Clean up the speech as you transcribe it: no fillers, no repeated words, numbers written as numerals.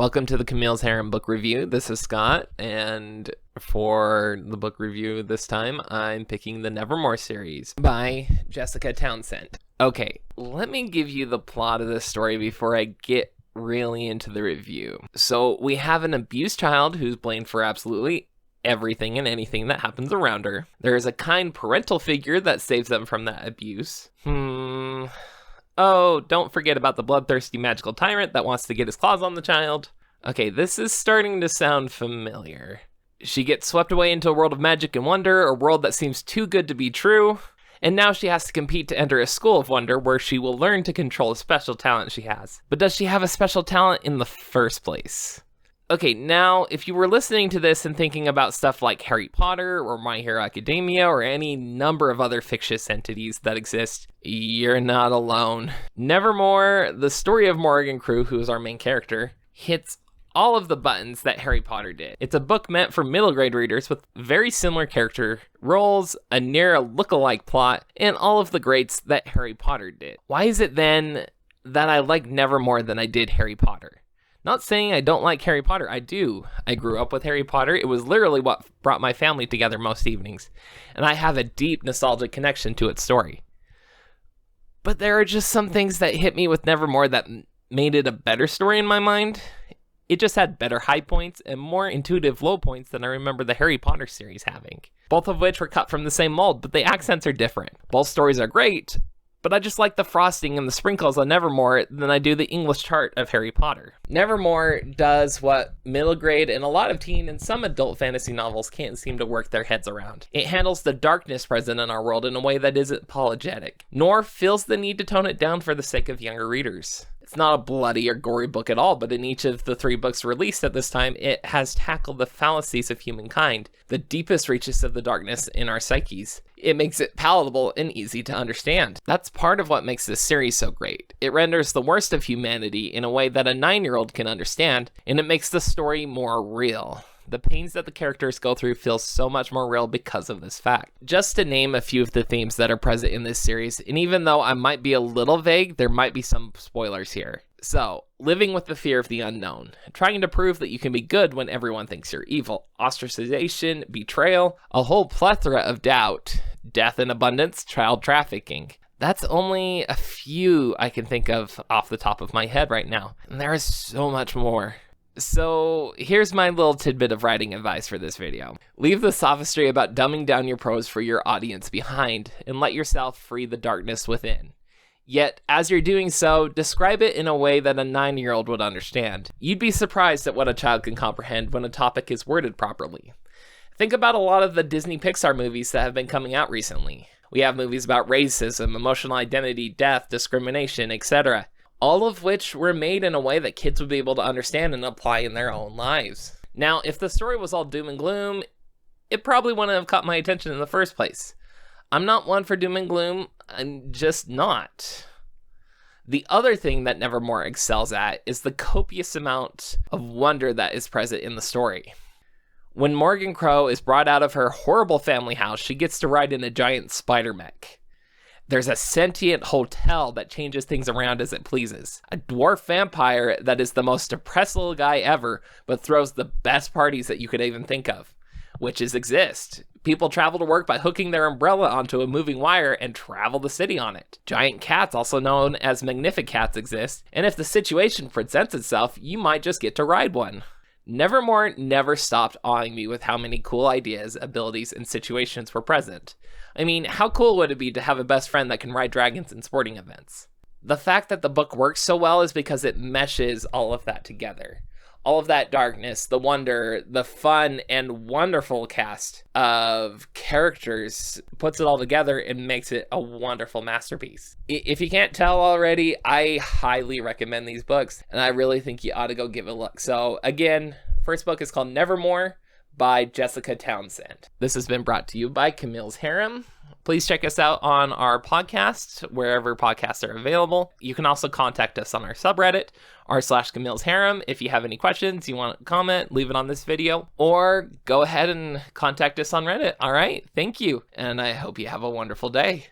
Welcome to the Camille's Harem book review. This is Scott, and for the book review this time, I'm picking the Nevermoor series by Jessica Townsend. Okay, let me give you the plot of this story before I get really into the review. So we have an abused child who's blamed for absolutely everything and anything that happens around her. There is a kind parental figure that saves them from that abuse. Oh, don't forget about the bloodthirsty magical tyrant that wants to get his claws on the child. Okay, this is starting to sound familiar. She gets swept away into a world of magic and wonder, a world that seems too good to be true, and now she has to compete to enter a school of wonder where she will learn to control a special talent she has. But does she have a special talent in the first place? Okay, now, if you were listening to this and thinking about stuff like Harry Potter or My Hero Academia or any number of other fictitious entities that exist, you're not alone. Nevermoor, the story of Morgan Crew, who is our main character, hits all of the buttons that Harry Potter did. It's a book meant for middle grade readers with very similar character roles, a near look-alike plot, and all of the greats that Harry Potter did. Why is it then that I like Nevermoor than I did Harry Potter? Not saying I don't like Harry Potter, I do. I grew up with Harry Potter. It was literally what brought my family together most evenings. And I have a deep nostalgic connection to its story. But there are just some things that hit me with Nevermoor that made it a better story in my mind. It just had better high points and more intuitive low points than I remember the Harry Potter series having. Both of which were cut from the same mold, but the accents are different. Both stories are great, but I just like the frosting and the sprinkles on Nevermoor than I do the English chart of Harry Potter. Nevermoor does what middle grade and a lot of teen and some adult fantasy novels can't seem to work their heads around. It handles the darkness present in our world in a way that isn't apologetic, nor feels the need to tone it down for the sake of younger readers. It's not a bloody or gory book at all, but in each of the 3 books released at this time, it has tackled the fallacies of humankind, the deepest reaches of the darkness in our psyches. It makes it palatable and easy to understand. That's part of what makes this series so great. It renders the worst of humanity in a way that a 9-year-old can understand, and it makes the story more real. The pains that the characters go through feel so much more real because of this fact. Just to name a few of the themes that are present in this series, and even though I might be a little vague, there might be some spoilers here. So, living with the fear of the unknown, trying to prove that you can be good when everyone thinks you're evil, ostracization, betrayal, a whole plethora of doubt, death in abundance, child trafficking. That's only a few I can think of off the top of my head right now, and there is so much more. So here's my little tidbit of writing advice for this video. Leave the sophistry about dumbing down your prose for your audience behind and let yourself free the darkness within. Yet, as you're doing so, describe it in a way that a 9-year-old would understand. You'd be surprised at what a child can comprehend when a topic is worded properly. Think about a lot of the Disney Pixar movies that have been coming out recently. We have movies about racism, emotional identity, death, discrimination, etc., all of which were made in a way that kids would be able to understand and apply in their own lives. Now, if the story was all doom and gloom, it probably wouldn't have caught my attention in the first place. I'm not one for doom and gloom, I'm just not. The other thing that Nevermoor excels at is the copious amount of wonder that is present in the story. When Morgan Crow is brought out of her horrible family house, she gets to ride in a giant spider mech. There's a sentient hotel that changes things around as it pleases. A dwarf vampire that is the most depressed little guy ever, but throws the best parties that you could even think of. Witches exist. People travel to work by hooking their umbrella onto a moving wire and travel the city on it. Giant cats, also known as Magnificats, exist, and if the situation presents itself, you might just get to ride one. Nevermoor never stopped awing me with how many cool ideas, abilities, and situations were present. I mean, how cool would it be to have a best friend that can ride dragons in sporting events? The fact that the book works so well is because it meshes all of that together. All of that darkness, the wonder, the fun, and wonderful cast of characters puts it all together and makes it a wonderful masterpiece. If you can't tell already, I highly recommend these books, and I really think you ought to go give it a look. So again, first book is called Nevermoor by Jessica Townsend. This has been brought to you by Camille's Harem. Please check us out on our podcast, wherever podcasts are available. You can also contact us on our subreddit, r/Camille's Harem. If you have any questions, you want to comment, leave it on this video, or go ahead and contact us on Reddit. All right, thank you, and I hope you have a wonderful day.